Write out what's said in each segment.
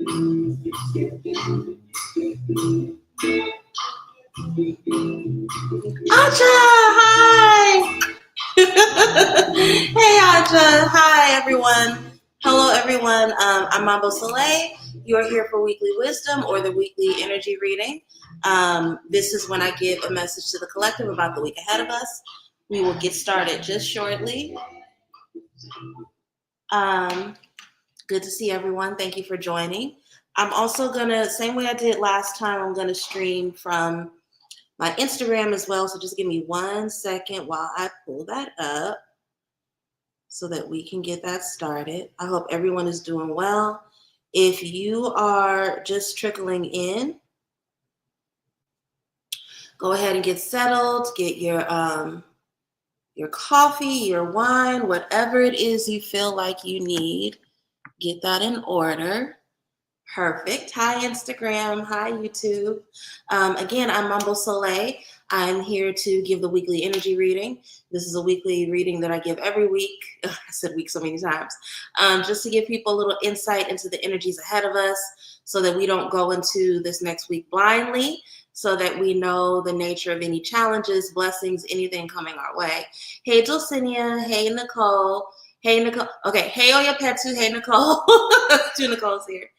Aja, hi. Hey, Aja. Hi, everyone. Hello, everyone. I'm Mambo. You are here for Weekly Wisdom or the Weekly Energy Reading. This is when I give a message to the collective about the week ahead of us. We will get started just shortly. Good to see everyone. Thank you for joining. I'm also same way I did last time, I'm gonna stream from my Instagram as well. So just give me 1 second while I pull that up so that we can get that started. I hope everyone is doing well. If you are just trickling in, go ahead and get settled, get your coffee, your wine, whatever it is you feel like you need, get that in order. Perfect. Hi, Instagram. Hi, YouTube. Again, I'm Mambo Soleil. I'm here to give the weekly energy reading. This is a weekly reading that I give every week. Ugh, I said week so many times. Just to give people a little insight into the energies ahead of us so that we don't go into this next week blindly, so that we know the nature of any challenges, blessings, anything coming our way. Hey, Dulcinea. Hey, Nicole. Hey, Nicole. Okay. Hey, Oya Petu. Hey, Nicole. 2 Nicoles here.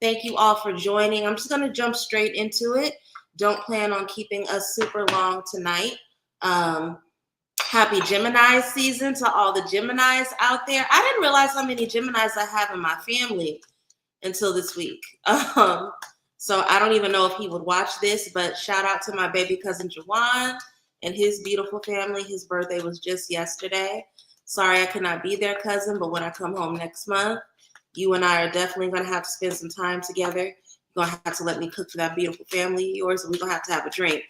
Thank you all for joining. I'm just going to jump straight into it. Don't plan on keeping us super long tonight. Happy Gemini season to all the Geminis out there. I didn't realize how many Geminis I have in my family until this week. So I don't even know if he would watch this, but shout out to my baby cousin Jawan and his beautiful family. His birthday was just yesterday. Sorry I could not be there, cousin, but when I come home next month, you and I are definitely going to have to spend some time together. You're going to have to let me cook for that beautiful family of yours, and we're going to have a drink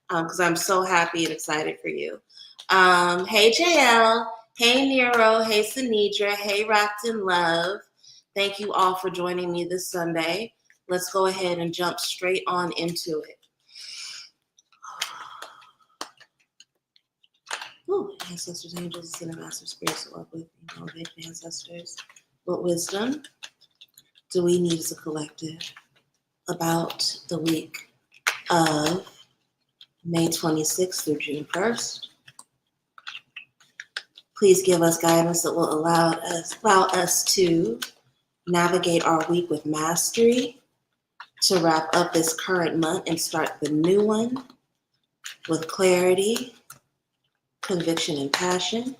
because I'm so happy and excited for you. Hey, JL. Hey, Nero. Hey, Sanidra. Hey, Wrapped in Love. Thank you all for joining me this Sunday. Let's go ahead and jump straight on into it. Ooh, ancestors, angels, ascended master spirits to work with, elevate ancestors. What wisdom do we need as a collective about the week of May 26th through June 1st? Please give us guidance that will allow us to navigate our week with mastery, to wrap up this current month and start the new one with clarity, conviction, and passion.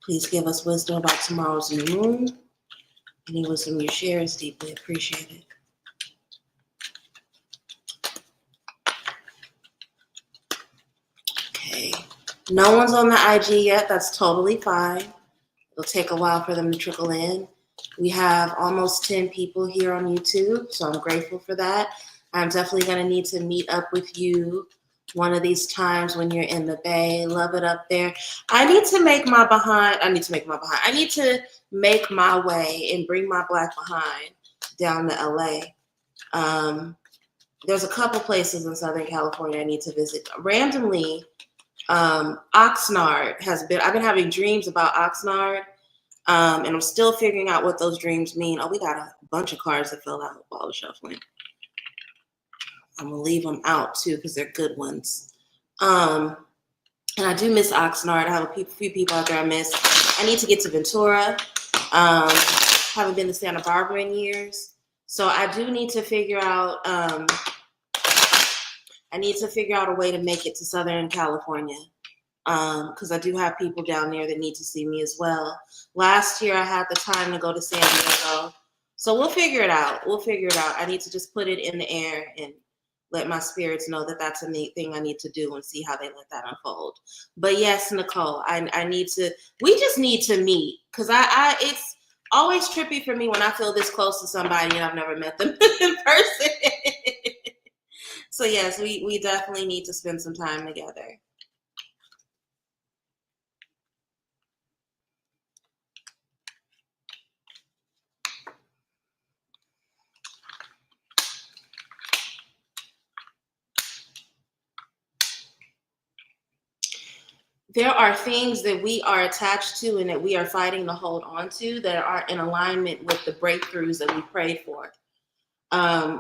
Please give us wisdom about tomorrow's new moon. Any wisdom you share is deeply appreciated. Okay. No one's on the IG yet. That's totally fine. It'll take a while for them to trickle in. We have almost 10 people here on YouTube, so I'm grateful for that. I'm definitely going to need to meet up with you one of these times when you're in the Bay. Love it up there. I need to make my way and bring my Black behind down to LA. There's a couple places in Southern California I need to visit. Randomly, Oxnard I've been having dreams about Oxnard, and I'm still figuring out what those dreams mean. Oh, we got a bunch of cards that fell out while I was shuffling. I'm gonna leave them out too because they're good ones. And I do miss Oxnard. I have a few people out there I miss. I need to get to Ventura. Haven't been to Santa Barbara in years, so I do need to figure out. I need to figure out a way to make it to Southern California because I do have people down there that need to see me as well. Last year I had the time to go to San Diego, so we'll figure it out. I need to just put it in the air and let my spirits know that that's a neat thing I need to do and see how they let that unfold. But yes, Nicole, we just need to meet because it's always trippy for me when I feel this close to somebody and I've never met them in person. So yes, we definitely need to spend some time together. there are things that we are attached to and that we are fighting to hold on to that are in alignment with the breakthroughs that we prayed for.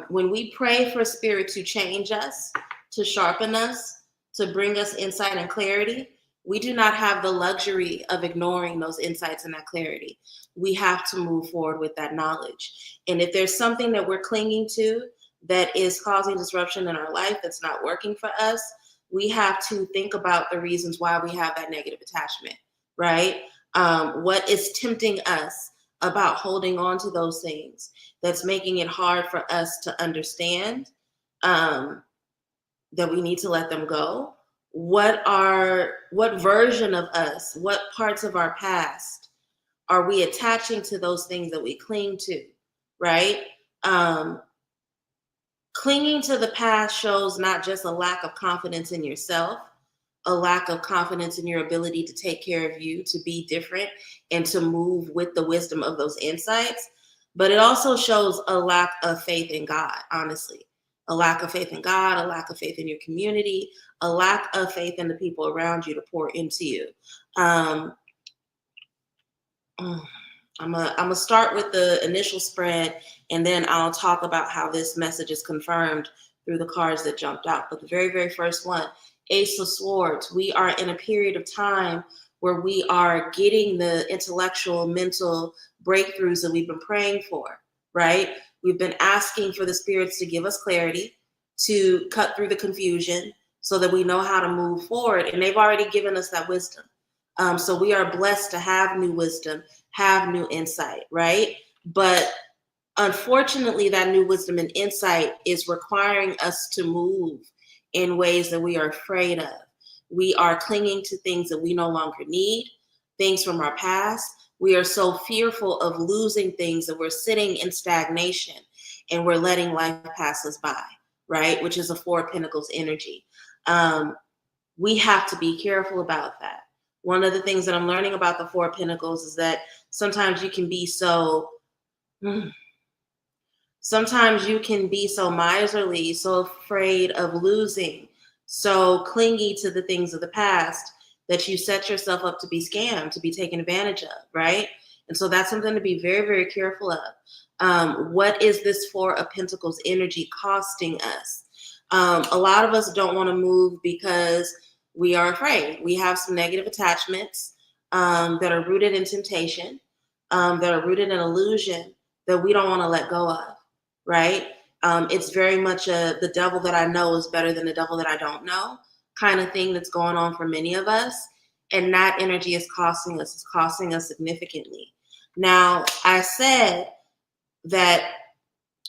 When we pray for spirit to change us, to sharpen us, to bring us insight and clarity, we do not have the luxury of ignoring those insights and that clarity. We have to move forward with that knowledge. And if there's something that we're clinging to that is causing disruption in our life, that's not working for us, we have to think about the reasons why we have that negative attachment, right? What is tempting us about holding on to those things that's making it hard for us to understand that we need to let them go? What version of us, what parts of our past are we attaching to those things that we cling to, right? Clinging to the past shows not just a lack of confidence in yourself, a lack of confidence in your ability to take care of you, to be different, and to move with the wisdom of those insights, but it also shows a lack of faith in God, honestly. A lack of faith in God, a lack of faith in your community, a lack of faith in the people around you to pour into you. I'm gonna start with the initial spread, and then I'll talk about how this message is confirmed through the cards that jumped out. But the very, very first one, Ace of Swords. We are in a period of time where we are getting the intellectual, mental breakthroughs that we've been praying for, right? We've been asking for the spirits to give us clarity, to cut through the confusion so that we know how to move forward. And they've already given us that wisdom. So we are blessed to have new wisdom, have new insight, right? But unfortunately, that new wisdom and insight is requiring us to move in ways that we are afraid of. We are clinging to things that we no longer need, things from our past. We are so fearful of losing things that we're sitting in stagnation and we're letting life pass us by, right? Which is a Four of Pentacles energy. We have to be careful about that. One of the things that I'm learning about the Four of Pentacles is that sometimes you can be so miserly, so afraid of losing, so clingy to the things of the past that you set yourself up to be scammed, to be taken advantage of, right? And so that's something to be very, very careful of. What is this Four of Pentacles energy costing us? A lot of us don't want to move because we are afraid. We have some negative attachments that are rooted in temptation, that are rooted in illusion that we don't want to let go of, right? It's very much the devil that I know is better than the devil that I don't know kind of thing that's going on for many of us. And that energy is costing us. It's costing us significantly. Now, I said that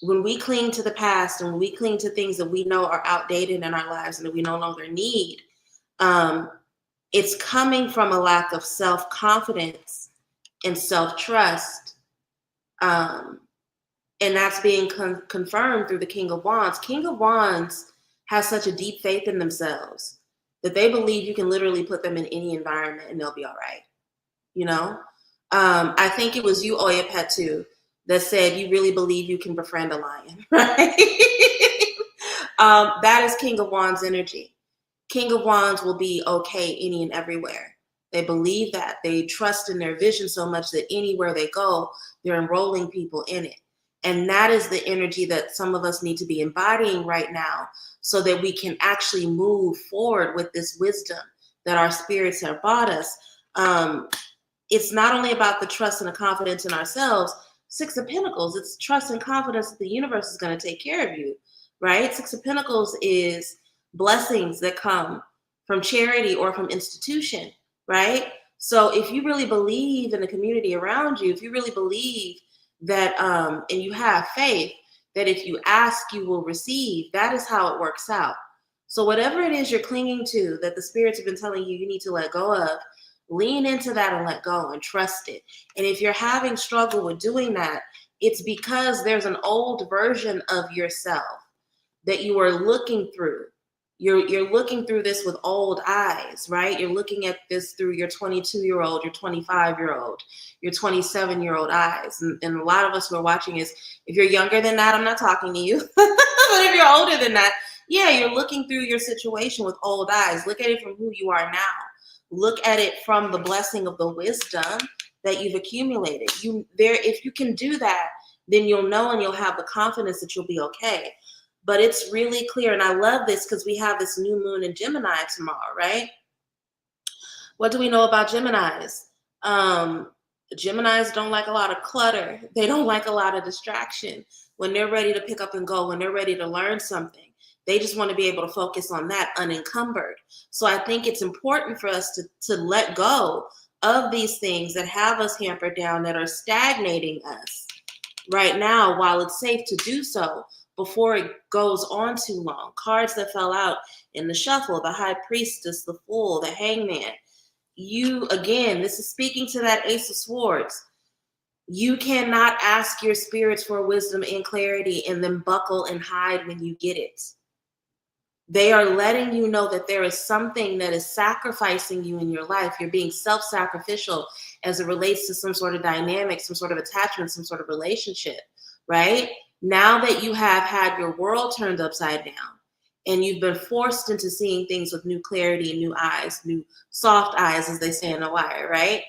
when we cling to the past and when we cling to things that we know are outdated in our lives and that we no longer need, it's coming from a lack of self-confidence and self-trust. And that's being confirmed through the King of Wands. King of Wands has such a deep faith in themselves that they believe you can literally put them in any environment and they'll be all right. You know? I think it was you, Oya Petu, that said you really believe you can befriend a lion, right? That is King of Wands energy. King of Wands will be okay any and everywhere. They believe that. They trust in their vision so much that anywhere they go, they're enrolling people in it. And that is the energy that some of us need to be embodying right now so that we can actually move forward with this wisdom that our spirits have brought us. It's not only about the trust and the confidence in ourselves. Six of Pentacles, it's trust and confidence that the universe is going to take care of you, right? Six of Pentacles is blessings that come from charity or from institution, right? So if you really believe in the community around you, if you really believe that, and you have faith that if you ask, you will receive, that is how it works out. So whatever it is you're clinging to that the spirits have been telling you you need to let go of, lean into that and let go and trust it. And if you're having struggle with doing that, it's because there's an old version of yourself that you are looking through. You're looking through this with old eyes, right? You're looking at this through your 22-year-old, your 25-year-old, your 27-year-old eyes. And a lot of us who are watching is, if you're younger than that, I'm not talking to you. But if you're older than that, yeah, you're looking through your situation with old eyes. Look at it from who you are now. Look at it from the blessing of the wisdom that you've accumulated. If you can do that, then you'll know and you'll have the confidence that you'll be okay. But it's really clear, and I love this because we have this new moon in Gemini tomorrow, right? What do we know about Geminis? Geminis don't like a lot of clutter. They don't like a lot of distraction. When they're ready to pick up and go, when they're ready to learn something, they just want to be able to focus on that unencumbered. So I think it's important for us to let go of these things that have us hampered down, that are stagnating us right now, while it's safe to do so before it goes on too long. Cards that fell out in the shuffle: the High Priestess, the Fool, the Hangman. This is speaking to that Ace of Swords. You cannot ask your spirits for wisdom and clarity and then buckle and hide when you get it. They are letting you know that there is something that is sacrificing you in your life. You're being self-sacrificial as it relates to some sort of dynamic, some sort of attachment, some sort of relationship, right? Now that you have had your world turned upside down and you've been forced into seeing things with new clarity and new eyes, new soft eyes, as they say in The Wire, right?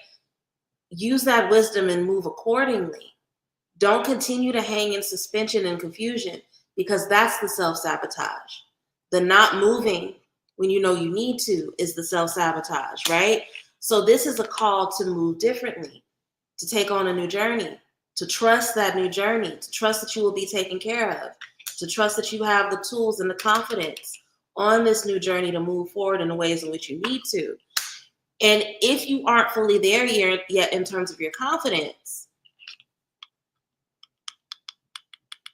Use that wisdom and move accordingly. Don't continue to hang in suspension and confusion, because that's the self-sabotage. The not moving when you know you need to is the self-sabotage, right? So this is a call to move differently, to take on a new journey, to trust that new journey, to trust that you will be taken care of, to trust that you have the tools and the confidence on this new journey to move forward in the ways in which you need to. And if you aren't fully there yet in terms of your confidence,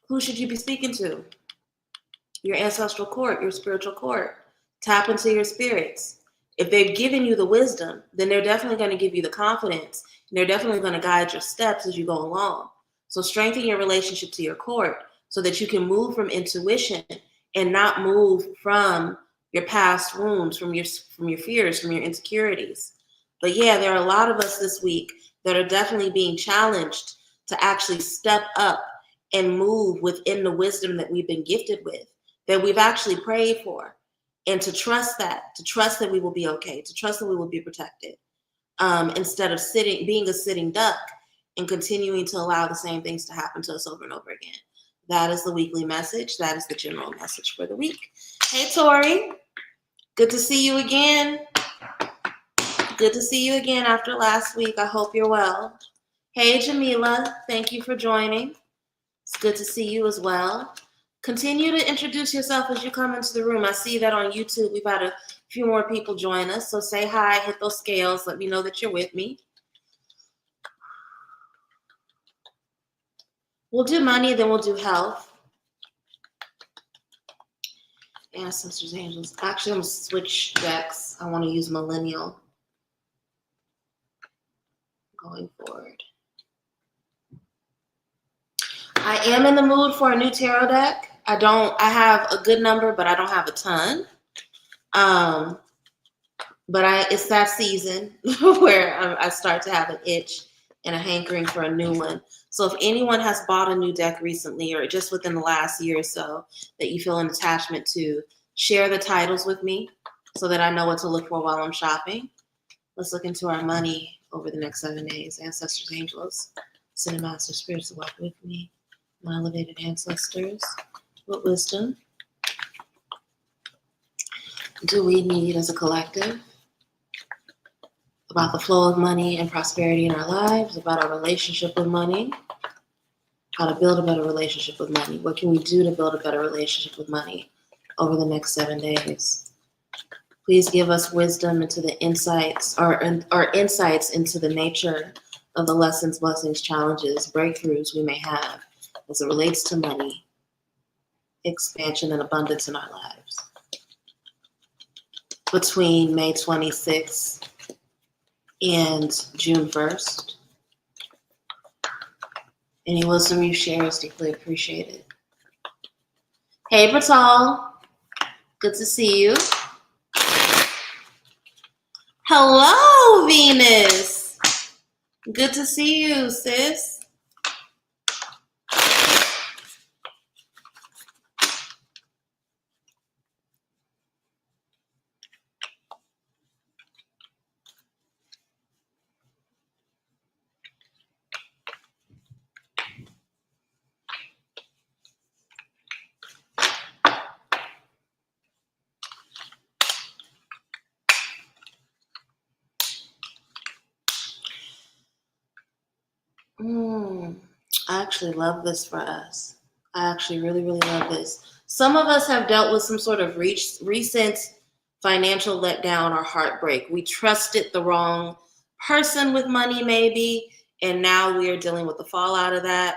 who should you be speaking to? Your ancestral court, your spiritual court. Tap into your spirits. If they've given you the wisdom, then they're definitely going to give you the confidence, and they're definitely going to guide your steps as you go along. So strengthen your relationship to your court so that you can move from intuition and not move from your past wounds, from your fears, from your insecurities. But yeah, there are a lot of us this week that are definitely being challenged to actually step up and move within the wisdom that we've been gifted with, that we've actually prayed for, and to trust that we will be okay, to trust that we will be protected, instead of being a sitting duck and continuing to allow the same things to happen to us over and over again. That is the weekly message. That is the general message for the week. Hey, Tori. Good to see you again. Good to see you again after last week. I hope you're well. Hey, Jamila. Thank you for joining. It's good to see you as well. Continue to introduce yourself as you come into the room. I see that on YouTube we've had a few more people join us. So say hi, hit those scales. Let me know that you're with me. We'll do money, then we'll do health. Ancestors, angels. Actually, I'm going to switch decks. I want to use millennial going forward. I am in the mood for a new tarot deck. I have a good number, but I don't have a ton. But it's that season where I start to have an itch and a hankering for a new one. So if anyone has bought a new deck recently or just within the last year or so that you feel an attachment to, share the titles with me so that I know what to look for while I'm shopping. Let's look into our money over the next 7 days. Ancestors, angels, Ascended Master Spirits, walk with me. My elevated ancestors, what wisdom do we need as a collective about the flow of money and prosperity in our lives, about our relationship with money, how to build a better relationship with money? What can we do to build a better relationship with money over the next 7 days? Please give us wisdom into the insights, or insights into the nature of the lessons, blessings, challenges, breakthroughs we may have as it relates to money, expansion, and abundance in our lives. Between May 26th and June 1st. Any wisdom you share is deeply appreciated. Hey, Batal. Good to see you. Hello, Venus. Good to see you, sis. I actually love this for us. I actually really, really love this. Some of us have dealt with some sort of recent financial letdown or heartbreak. We trusted the wrong person with money, maybe, and now we are dealing with the fallout of that.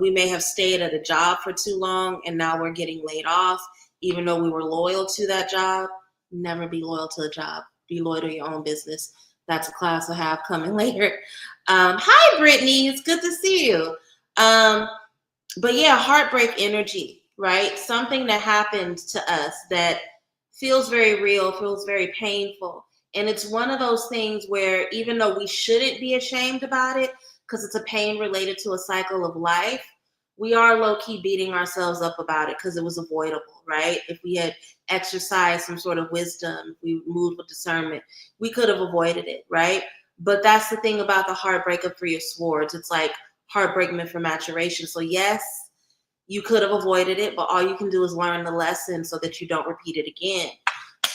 We may have stayed at a job for too long, and now we're getting laid off, even though we were loyal to that job. Never be loyal to a job. Be loyal to your own business. That's a class I have coming later. Hi, Brittany. It's good to see you. But yeah, heartbreak energy, right? Something that happened to us that feels very real, feels very painful. And it's one of those things where even though we shouldn't be ashamed about it, because it's a pain related to a cycle of life, we are low-key beating ourselves up about it because it was avoidable, right? If we had exercised some sort of wisdom, we moved with discernment, we could have avoided it, right? But that's the thing about the heartbreak of Three of Swords. It's like heartbreak meant for maturation. So yes, you could have avoided it, but all you can do is learn the lesson so that you don't repeat it again.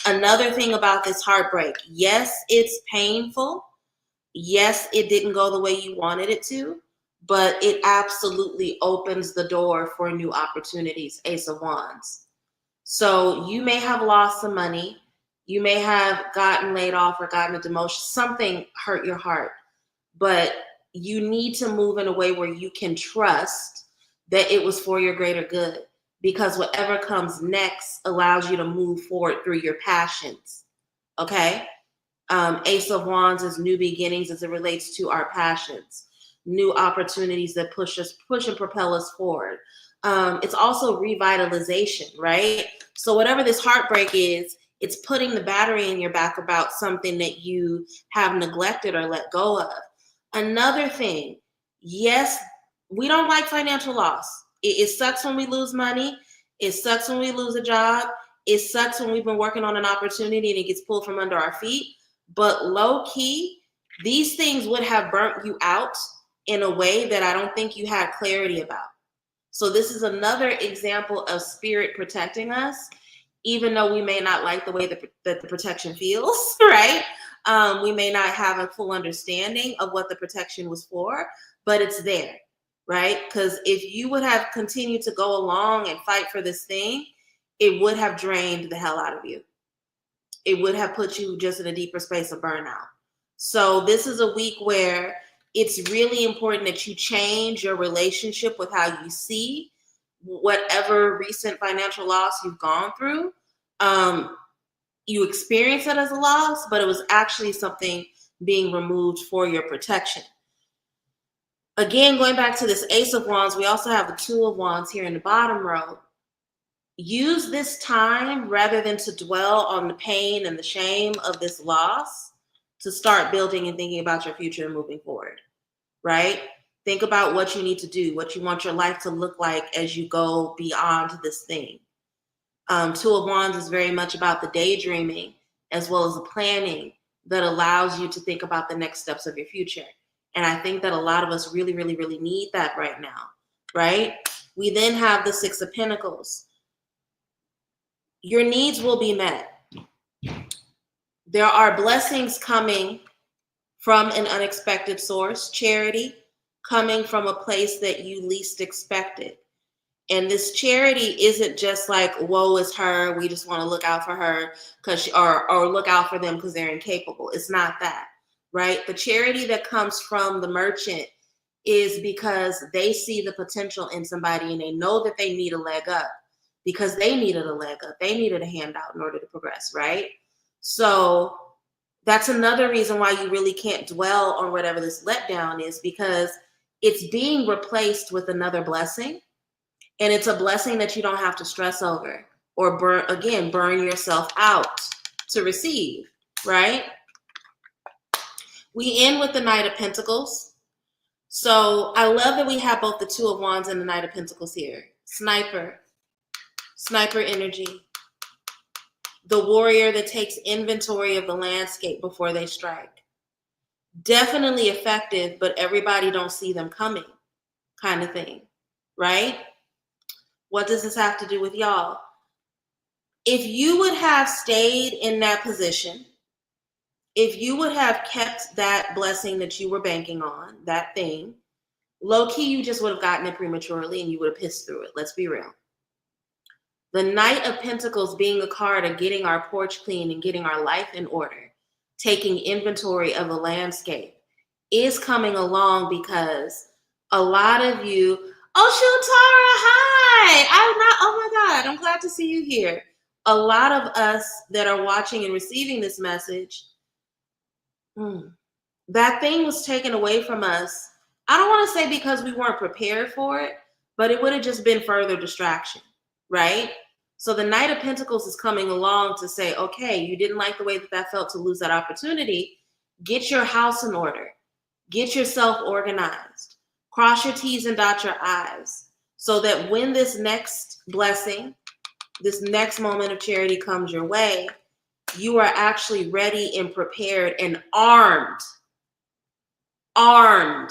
Another thing about this heartbreak, yes, it's painful. Yes, it didn't go the way you wanted it to, but it absolutely opens the door for new opportunities, Ace of Wands. So you may have lost some money. You may have gotten laid off or gotten a demotion. Something hurt your heart, but you need to move in a way where you can trust that it was for your greater good, because whatever comes next allows you to move forward through your passions. Okay? Ace of Wands is new beginnings as it relates to our passions, new opportunities that push and propel us forward. It's also revitalization, right? So whatever this heartbreak is, it's putting the battery in your back about something that you have neglected or let go of. Another thing, yes, we don't like financial loss. It sucks when we lose money. It sucks when we lose a job. It sucks when we've been working on an opportunity and it gets pulled from under our feet. But low key, these things would have burnt you out in a way that I don't think you had clarity about. So this is another example of spirit protecting us, even though we may not like the way that the protection feels, right? We may not have a full understanding of what the protection was for, but it's there, right? Because if you would have continued to go along and fight for this thing, it would have drained the hell out of you. It would have put you just in a deeper space of burnout. So this is a week where it's really important that you change your relationship with how you see whatever recent financial loss you've gone through. You experience it as a loss, but it was actually something being removed for your protection. Again, going back to this Ace of Wands, we also have the Two of Wands here in the bottom row. Use this time, rather than to dwell on the pain and the shame of this loss, to start building and thinking about your future and moving forward, right? Think about what you need to do, what you want your life to look like as you go beyond this thing. Two of Wands is very much about the daydreaming as well as the planning that allows you to think about the next steps of your future. And I think that a lot of us really, really, really need that right now, right? We then have the Six of Pentacles. Your needs will be met. There are blessings coming from an unexpected source, charity coming from a place that you least expected. And this charity isn't just like, woe is her, we just want to look out for her because or look out for them because they're incapable. It's not that, right? The charity that comes from the merchant is because they see the potential in somebody and they know that they need a leg up, because they needed a leg up. They needed a handout in order to progress, right? So that's another reason why you really can't dwell on whatever this letdown is, because it's being replaced with another blessing. And it's a blessing that you don't have to stress over or burn yourself out to receive, right? We end with the Knight of Pentacles. So I love that we have both the Two of Wands and the Knight of Pentacles here. Sniper energy. The warrior that takes inventory of the landscape before they strike. Definitely effective, but everybody don't see them coming kind of thing, right? What does this have to do with y'all? If you would have stayed in that position, if you would have kept that blessing that you were banking on, that thing, Low key, you just would have gotten it prematurely and you would have pissed through it. Let's be real. The Knight of Pentacles being a card of getting our porch clean and getting our life in order, taking inventory of a landscape, is coming along because a lot of you, oh, Shutara, hi. Oh my God, I'm glad to see you here. A lot of us that are watching and receiving this message, that thing was taken away from us. I don't want to say because we weren't prepared for it, but it would have just been further distraction, right? So the Knight of Pentacles is coming along to say, okay, you didn't like the way that felt to lose that opportunity. Get your house in order. Get yourself organized. Cross your T's and dot your I's so that when this next blessing, this next moment of charity comes your way, you are actually ready and prepared and armed. Armed.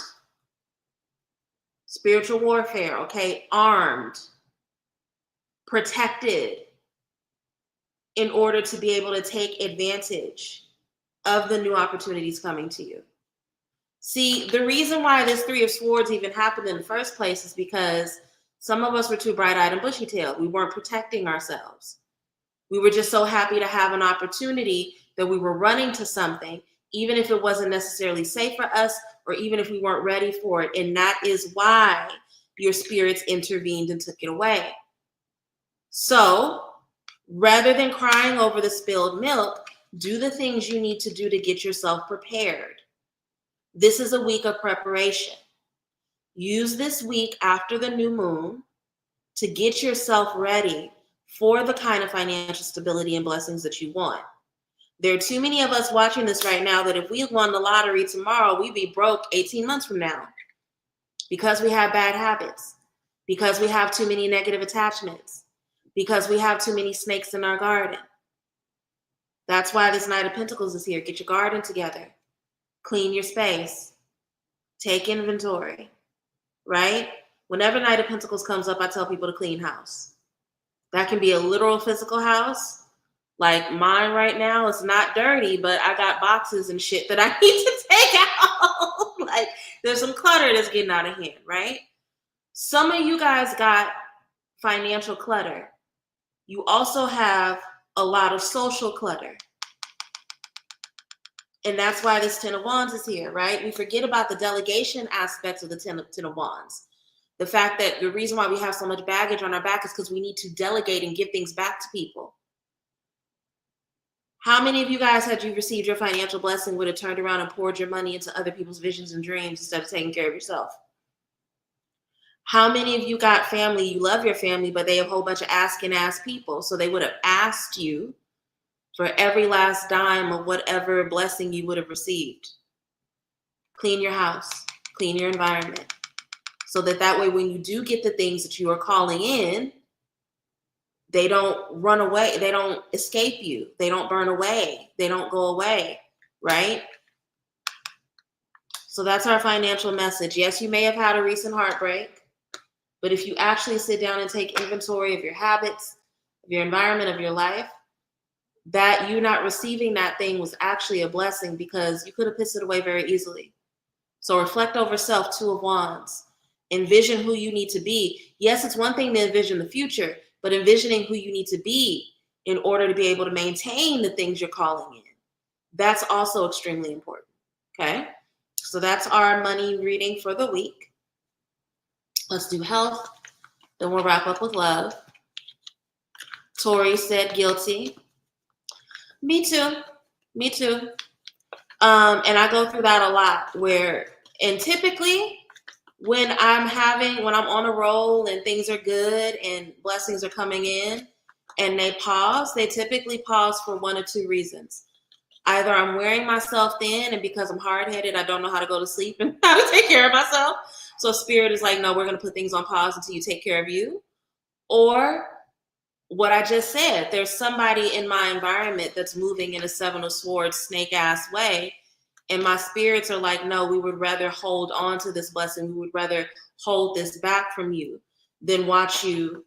Spiritual warfare, okay? Armed. Protected in order to be able to take advantage of the new opportunities coming to you. See, the reason why this Three of Swords even happened in the first place is because some of us were too bright-eyed and bushy-tailed. We weren't protecting ourselves. We were just so happy to have an opportunity that we were running to something, even if it wasn't necessarily safe for us or even if we weren't ready for it. And that is why your spirits intervened and took it away. So rather than crying over the spilled milk, do the things you need to do to get yourself prepared. This is a week of preparation. Use this week after the new moon to get yourself ready for the kind of financial stability and blessings that you want. There are too many of us watching this right now that if we won the lottery tomorrow, we'd be broke 18 months from now because we have bad habits, because we have too many negative attachments, because we have too many snakes in our garden. That's why this Knight of Pentacles is here. Get your garden together. Clean your space. Take inventory, right? Whenever Knight of Pentacles comes up, I tell people to clean house. That can be a literal physical house. Like mine right now is not dirty, but I got boxes and shit that I need to take out. Like there's some clutter that's getting out of hand, right? Some of you guys got financial clutter. You also have a lot of social clutter. And that's why this Ten of Wands is here, right? We forget about the delegation aspects of the Ten of Wands. The fact that the reason why we have so much baggage on our back is because we need to delegate and give things back to people. How many of you guys, had you received your financial blessing, would have turned around and poured your money into other people's visions and dreams instead of taking care of yourself? How many of you got family, you love your family, but they have a whole bunch of asking ass people, so they would have asked you for every last dime of whatever blessing you would have received? Clean your house, clean your environment, so that way when you do get the things that you are calling in, they don't run away, they don't escape you, they don't burn away, they don't go away, right? So that's our financial message. Yes, you may have had a recent heartbreak, but if you actually sit down and take inventory of your habits, of your environment, of your life, that you not receiving that thing was actually a blessing because you could have pissed it away very easily. So reflect over self, Two of Wands. Envision who you need to be. Yes, it's one thing to envision the future, but envisioning who you need to be in order to be able to maintain the things you're calling in. That's also extremely important, okay? So that's our money reading for the week. Let's do health. Then we'll wrap up with love. Tori said guilty. Me too. Me too. And I go through that a lot and typically when I'm on a roll and things are good and blessings are coming in and they typically pause for one or two reasons. Either I'm wearing myself thin, and because I'm hard-headed, I don't know how to go to sleep and how to take care of myself. So Spirit is like, no, we're going to put things on pause until you take care of you. Or what I just said, there's somebody in my environment that's moving in a Seven of Swords snake-ass way. And my spirits are like, no, we would rather hold on to this blessing. We would rather hold this back from you than watch you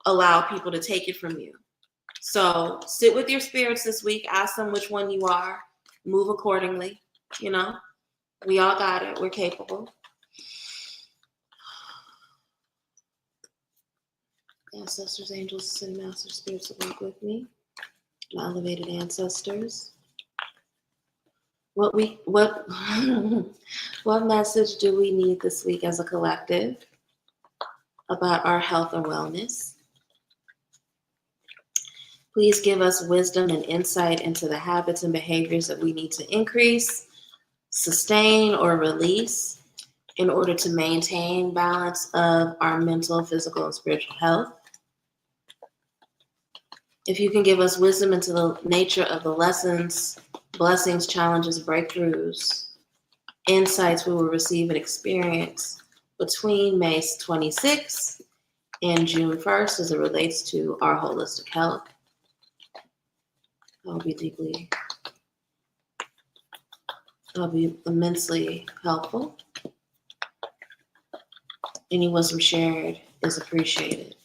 allow people to take it from you. So sit with your spirits this week. Ask them which one you are. Move accordingly. You know, we all got it. We're capable. Ancestors, angels, and master spirits that work with me. My elevated ancestors. What what message do we need this week as a collective about our health or wellness? Please give us wisdom and insight into the habits and behaviors that we need to increase, sustain, or release in order to maintain balance of our mental, physical, and spiritual health. If you can give us wisdom into the nature of the lessons, blessings, challenges, breakthroughs, insights we will receive and experience between May 26th and June 1st as it relates to our holistic health, that'll be immensely helpful. Any wisdom shared is appreciated.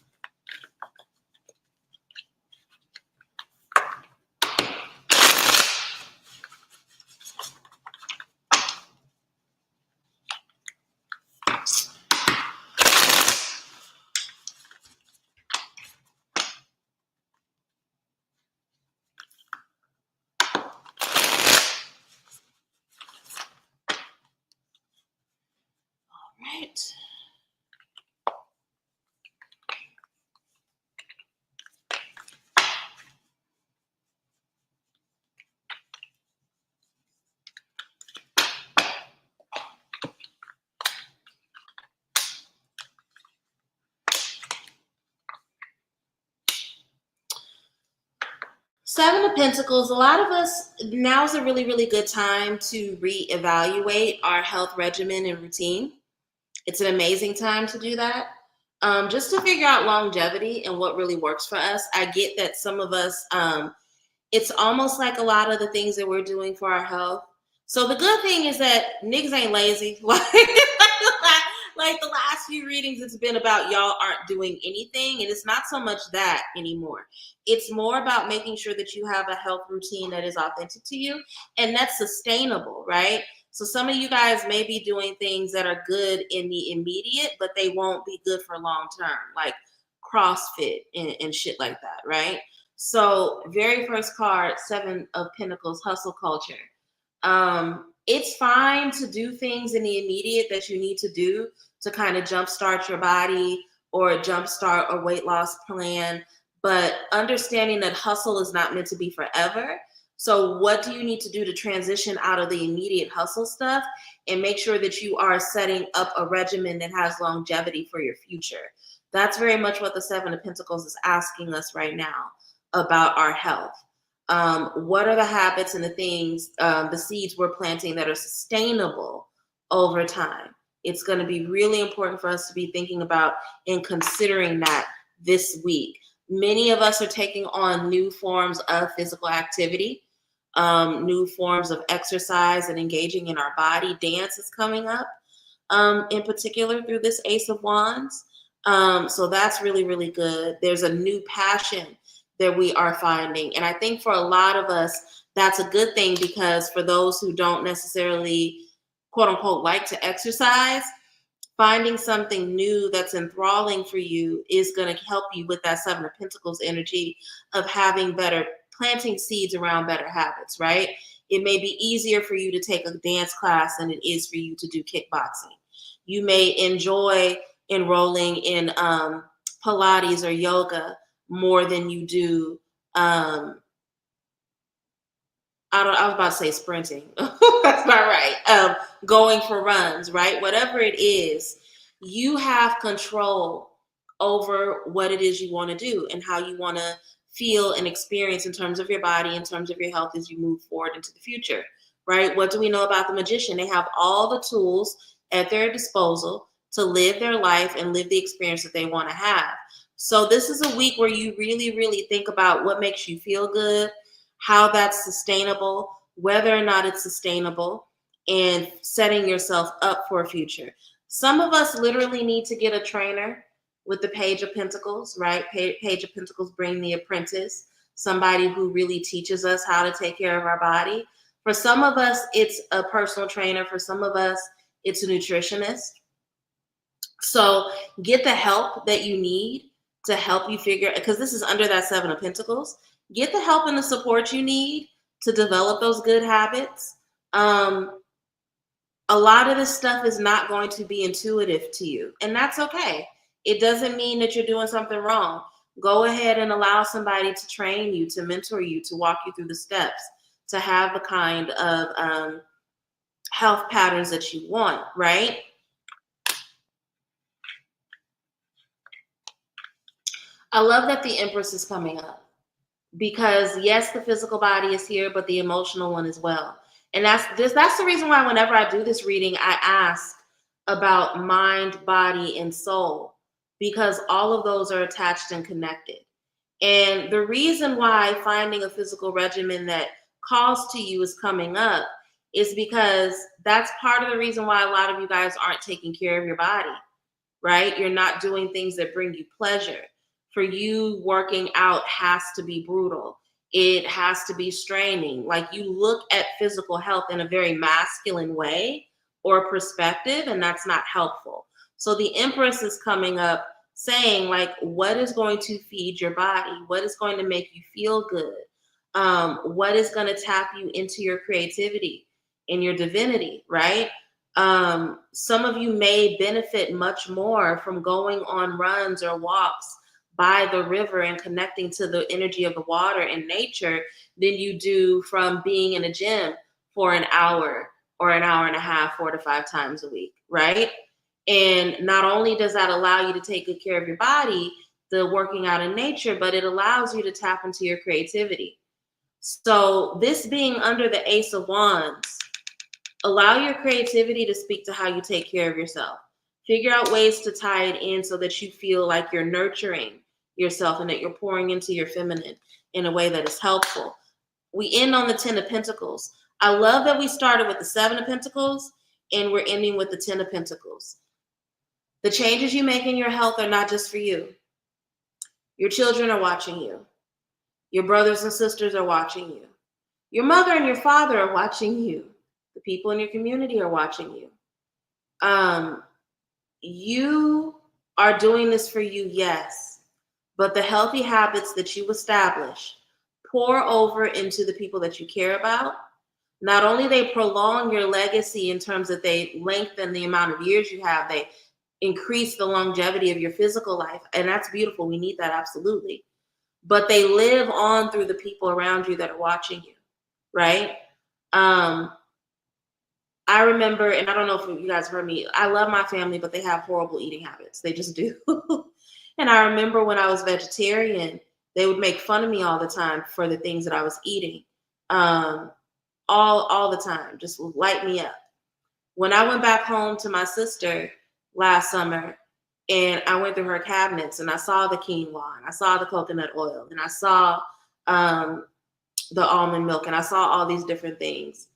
Right. Seven of Pentacles, a lot of us, now's a really, really good time to reevaluate our health regimen and routine. It's an amazing time to do that. Just to figure out longevity and what really works for us. I get that some of us, it's almost like a lot of the things that we're doing for our health. So the good thing is that niggas ain't lazy. Like the last few readings, it's been about y'all aren't doing anything. And it's not so much that anymore. It's more about making sure that you have a health routine that is authentic to you and that's sustainable, right? So some of you guys may be doing things that are good in the immediate, but they won't be good for long term, like CrossFit and shit like that, right? So very first card, Seven of Pentacles, hustle culture. It's fine to do things in the immediate that you need to do to kind of jumpstart your body or jumpstart a weight loss plan, but understanding that hustle is not meant to be forever. So what do you need to do to transition out of the immediate hustle stuff and make sure that you are setting up a regimen that has longevity for your future? That's very much what the Seven of Pentacles is asking us right now about our health. What are the habits and the things, the seeds we're planting that are sustainable over time? It's going to be really important for us to be thinking about and considering that this week. Many of us are taking on new forms of physical activity, new forms of exercise and engaging in our body. Dance is coming up, in particular through this Ace of Wands. So that's really, really good. There's a new passion that we are finding. And I think for a lot of us, that's a good thing because for those who don't necessarily, quote unquote, like to exercise, finding something new that's enthralling for you is going to help you with that Seven of Pentacles energy of having better, planting seeds around better habits, right? It may be easier for you to take a dance class than it is for you to do kickboxing. You may enjoy enrolling in Pilates or yoga more than you do I was about to say sprinting. That's not right. Going for runs, right? Whatever it is, you have control over what it is you want to do and how you want to feel and experience in terms of your body, in terms of your health as you move forward into the future, right? What do we know about the magician? They have all the tools at their disposal to live their life and live the experience that they want to have. So this is a week where you really, really think about what makes you feel good, how that's sustainable, whether or not it's sustainable, and setting yourself up for a future. Some of us literally need to get a trainer with the Page of Pentacles, right? Page of Pentacles bring the apprentice, somebody who really teaches us how to take care of our body. For some of us, it's a personal trainer. For some of us, it's a nutritionist. So get the help that you need to help you figure, because this is under that Seven of Pentacles, get the help and the support you need to develop those good habits. A lot of this stuff is not going to be intuitive to you, and that's okay. It doesn't mean that you're doing something wrong. Go ahead and allow somebody to train you, to mentor you, to walk you through the steps, to have the kind of health patterns that you want, right? I love that the Empress is coming up, because yes, the physical body is here, but the emotional one as well. And that's the reason why whenever I do this reading, I ask about mind, body, and soul, because all of those are attached and connected. And the reason why finding a physical regimen that calls to you is coming up is because that's part of the reason why a lot of you guys aren't taking care of your body, right? You're not doing things that bring you pleasure. For you, working out has to be brutal. It has to be straining. Like, you look at physical health in a very masculine way or perspective, and that's not helpful. So the Empress is coming up saying, like, what is going to feed your body? What is going to make you feel good? What is going to tap you into your creativity and your divinity, right? Some of you may benefit much more from going on runs or walks by the river and connecting to the energy of the water and nature than you do from being in a gym for an hour or an hour and a half, 4 to 5 times a week, right? And not only does that allow you to take good care of your body, the working out in nature, but it allows you to tap into your creativity. So this being under the Ace of Wands, allow your creativity to speak to how you take care of yourself. Figure out ways to tie it in so that you feel like you're nurturing yourself and that you're pouring into your feminine in a way that is helpful. We end on the 10 of Pentacles. I love that we started with the 7 of Pentacles and we're ending with the 10 of Pentacles. The changes you make in your health are not just for you. Your children are watching you. Your brothers and sisters are watching you. Your mother and your father are watching you. The people in your community are watching you. You are doing this for you, yes, but the healthy habits that you establish pour over into the people that you care about. Not only they prolong your legacy in terms that they lengthen the amount of years you have, they increase the longevity of your physical life, and that's beautiful. We need that, absolutely. But they live on through the people around you that are watching you, right? I remember, and I don't know if you guys heard me, I love my family, but they have horrible eating habits. They just do. And I remember when I was vegetarian, they would make fun of me all the time for the things that I was eating. All the time, just would light me up. When I went back home to my sister last summer, and I went through her cabinets and I saw the quinoa, and I saw the coconut oil, and I saw the almond milk, and I saw all these different things,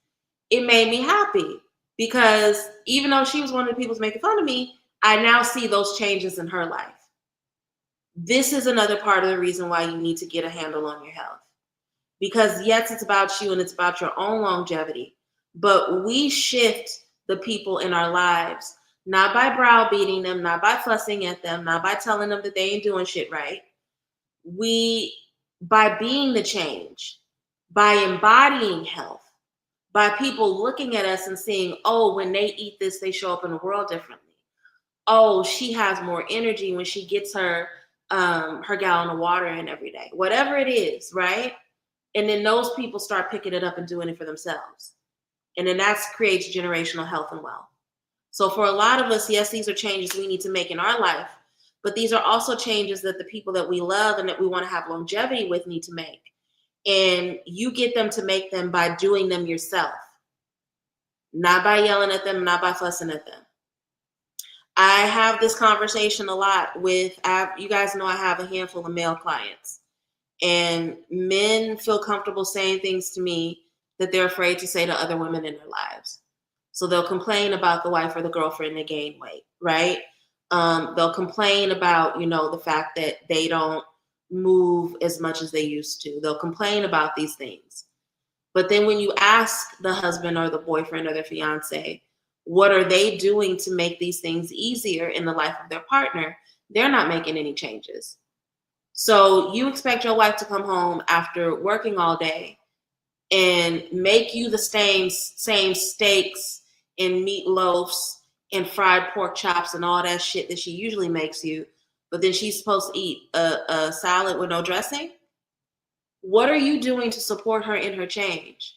it made me happy, because even though she was one of the people who's making fun of me, I now see those changes in her life. This is another part of the reason why you need to get a handle on your health. Because yes, it's about you and it's about your own longevity, but we shift the people in our lives, not by browbeating them, not by fussing at them, not by telling them that they ain't doing shit right. By being the change, by embodying health, by people looking at us and seeing, oh, when they eat this, they show up in the world differently. Oh, she has more energy when she gets her gallon of water in every day. Whatever it is, right? And then those people start picking it up and doing it for themselves. And then that creates generational health and wealth. So for a lot of us, yes, these are changes we need to make in our life, but these are also changes that the people that we love and that we want to have longevity with need to make. And you get them to make them by doing them yourself, not by yelling at them, not by fussing at them. I have this conversation a lot with, you guys know I have a handful of male clients. And men feel comfortable saying things to me that they're afraid to say to other women in their lives. So they'll complain about the wife or the girlfriend that gain weight, right? They'll complain about, the fact that they don't move as much as they used to. They'll complain about these things. But then when you ask the husband or the boyfriend or their fiance, what are they doing to make these things easier in the life of their partner? They're not making any changes. So you expect your wife to come home after working all day and make you the same steaks and meatloafs and fried pork chops and all that shit that she usually makes you, but then she's supposed to eat a salad with no dressing? What are you doing to support her in her change?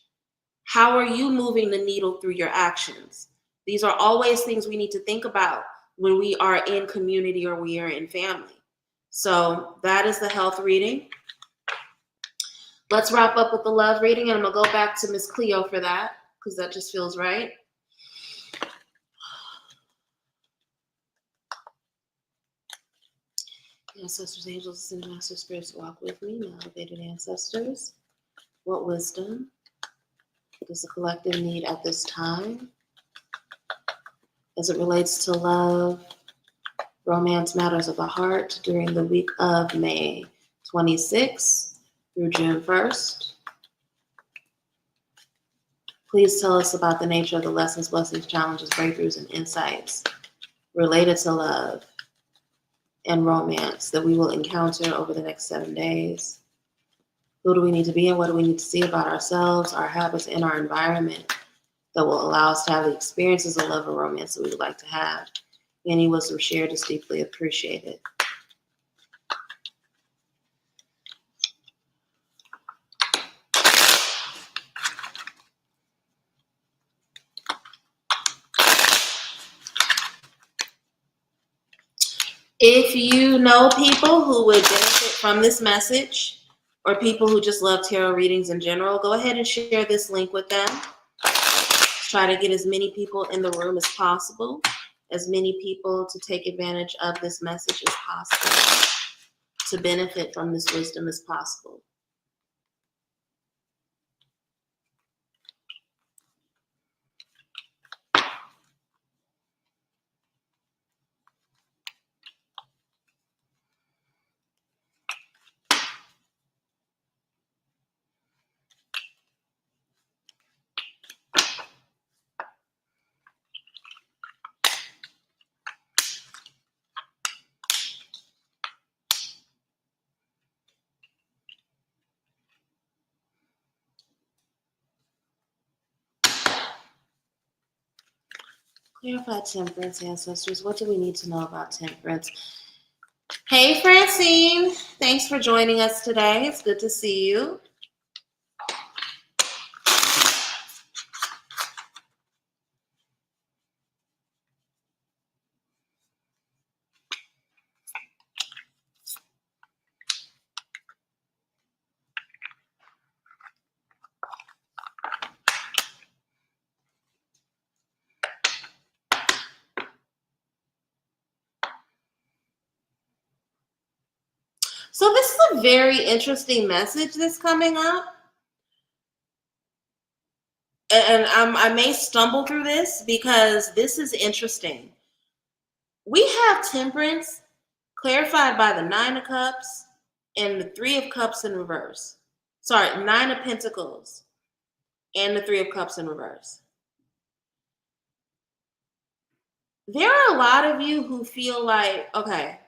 How are you moving the needle through your actions? These are always things we need to think about when we are in community or we are in family. So that is the health reading. Let's wrap up with the love reading, and I'm going to go back to Miss Cleo for that because that just feels right. Ancestors, angels, and master spirits, walk with me, my elevated ancestors. What wisdom does the collective need at this time as it relates to love, romance, matters of the heart during the week of May 26th through June 1st? Please tell us about the nature of the lessons, blessings, challenges, breakthroughs, and insights related to love and romance that we will encounter over the next 7 days. Who do we need to be and what do we need to see about ourselves, our habits, and our environment that will allow us to have the experiences of love and romance that we would like to have? Any wisdom shared is deeply appreciated. If you know people who would benefit from this message, or people who just love tarot readings in general, go ahead and share this link with them. Try to get as many people in the room as possible, as many people to take advantage of this message as possible, to benefit from this wisdom as possible. Clarify temperance, ancestors. What do we need to know about temperance? Hey, Francine. Thanks for joining us today. It's good to see you. So this is a very interesting message that's coming up. And I may stumble through this because this is interesting. We have temperance clarified by the 9 of Cups and the 3 of Cups in reverse. Sorry, 9 of Pentacles and the 3 of Cups in reverse. There are a lot of you who feel like, okay,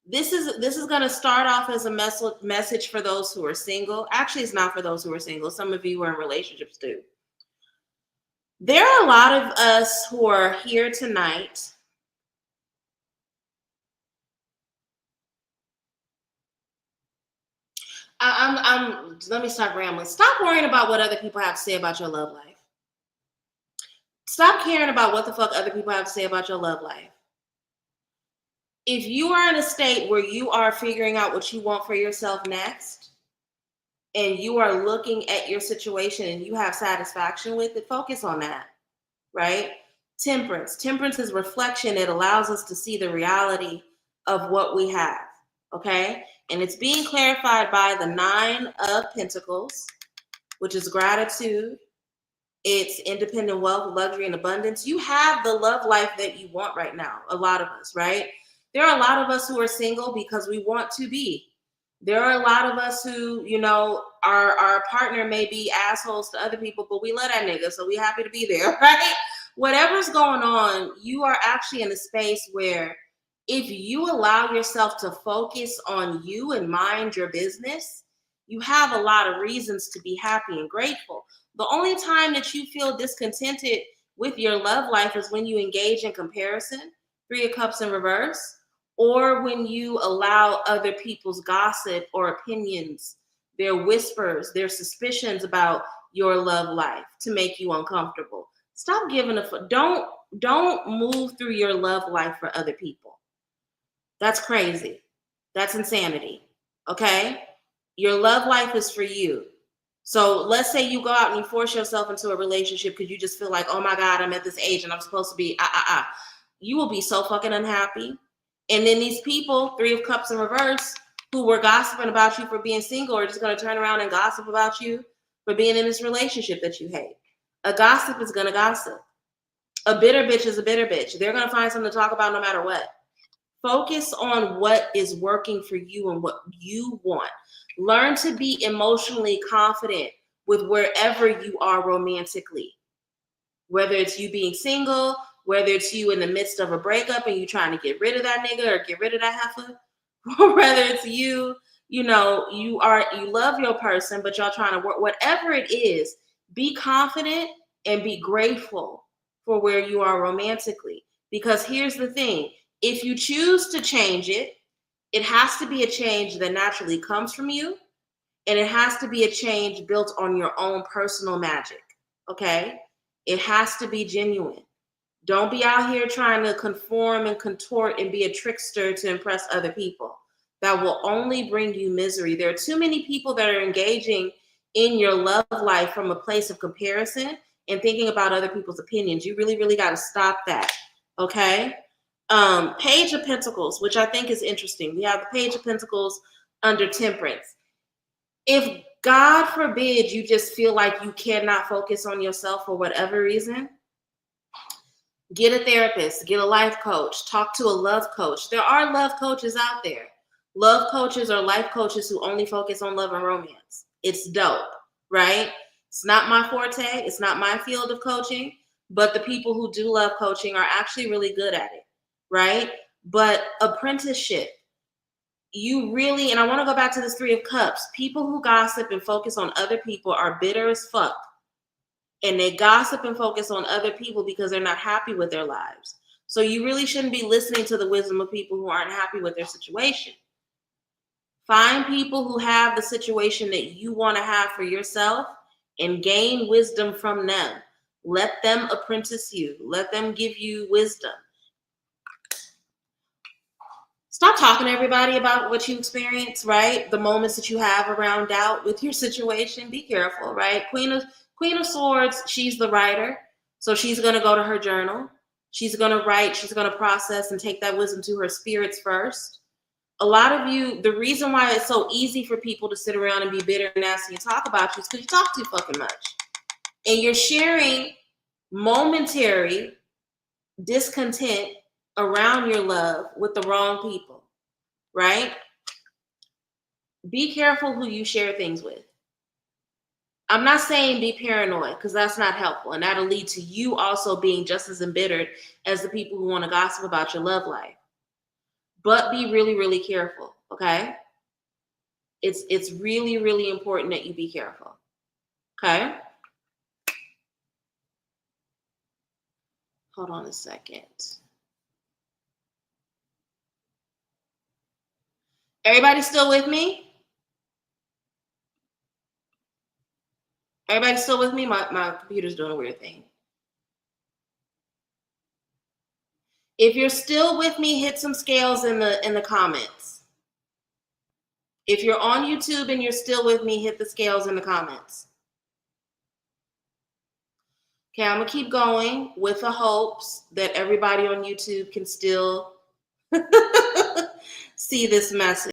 this is going to start off as a message for those who are single. Actually, it's not for those who are single. Some of you are in relationships too. There are a lot of us who are here tonight let me stop rambling. Stop worrying about what other people have to say about your love life. Stop caring about what the fuck other people have to say about your love life. If you are in a state where you are figuring out what you want for yourself next, and you are looking at your situation and you have satisfaction with it, focus on that, right? Temperance. Temperance is reflection. It allows us to see the reality of what we have, okay? And it's being clarified by the 9 of Pentacles, which is gratitude. It's independent wealth, luxury, and abundance. You have the love life that you want right now, a lot of us, right? There are a lot of us who are single because we want to be. There are a lot of us who, you know, our partner may be assholes to other people, but we love that nigga, so we happy to be there, right? Whatever's going on, you are actually in a space where If you allow yourself to focus on you and mind your business, you have a lot of reasons to be happy and grateful. The only time that you feel discontented with your love life is when you engage in comparison, Three of Cups in reverse, or when you allow other people's gossip or opinions, their whispers, their suspicions about your love life to make you uncomfortable. Stop giving a fuck. Don't move through your love life for other people. That's crazy. That's insanity. Okay? Your love life is for you. So let's say you go out and you force yourself into a relationship because you just feel like, oh my God, I'm at this age and I'm supposed to be, You will be so fucking unhappy. And then these people, Three of Cups in reverse, who were gossiping about you for being single are just going to turn around and gossip about you for being in this relationship that you hate. A gossip is going to gossip. A bitter bitch is a bitter bitch. They're going to find something to talk about no matter what. Focus on what is working for you and what you want. Learn to be emotionally confident with wherever you are romantically. Whether it's you being single, whether it's you in the midst of a breakup and you trying to get rid of that nigga or get rid of that heifer, or whether it's you love your person, but y'all trying to work, whatever it is, be confident and be grateful for where you are romantically. Because here's the thing, if you choose to change it, it has to be a change that naturally comes from you, and it has to be a change built on your own personal magic, okay? It has to be genuine. Don't be out here trying to conform and contort and be a trickster to impress other people. That will only bring you misery. There are too many people that are engaging in your love life from a place of comparison and thinking about other people's opinions. You really, really got to stop that, okay? Page of Pentacles, which I think is interesting. We have the Page of Pentacles under Temperance. If God forbid you just feel like you cannot focus on yourself for whatever reason, get a therapist, get a life coach, talk to a love coach. There are love coaches out there. Love coaches or life coaches who only focus on love and romance. It's dope, right? It's not my forte. It's not my field of coaching, but the people who do love coaching are actually really good at it, right? But apprenticeship, you really, and I want to go back to this Three of Cups. People who gossip and focus on other people are bitter as fuck. And they gossip and focus on other people because they're not happy with their lives. So you really shouldn't be listening to the wisdom of people who aren't happy with their situation. Find people who have the situation that you want to have for yourself and gain wisdom from them. Let them apprentice you. Let them give you wisdom. Stop talking to everybody about what you experience, right? The moments that you have around doubt with your situation. Be careful, right? Queen of Swords, she's the writer. So she's going to go to her journal. She's going to write. She's going to process and take that wisdom to her spirits first. A lot of you, the reason why it's so easy for people to sit around and be bitter and nasty and talk about you is because you talk too fucking much. And you're sharing momentary discontent around your love with the wrong people, right? Be careful who you share things with. I'm not saying be paranoid because that's not helpful. And that'll lead to you also being just as embittered as the people who want to gossip about your love life. But be really, really careful, okay? It's really, really important that you be careful, okay? Hold on a second. Everybody still with me? Everybody still with me? My computer's doing a weird thing. If you're still with me, hit some scales in the comments. If you're on YouTube and you're still with me, hit the scales in the comments. Okay, I'm gonna keep going with the hopes that everybody on YouTube can still see this message.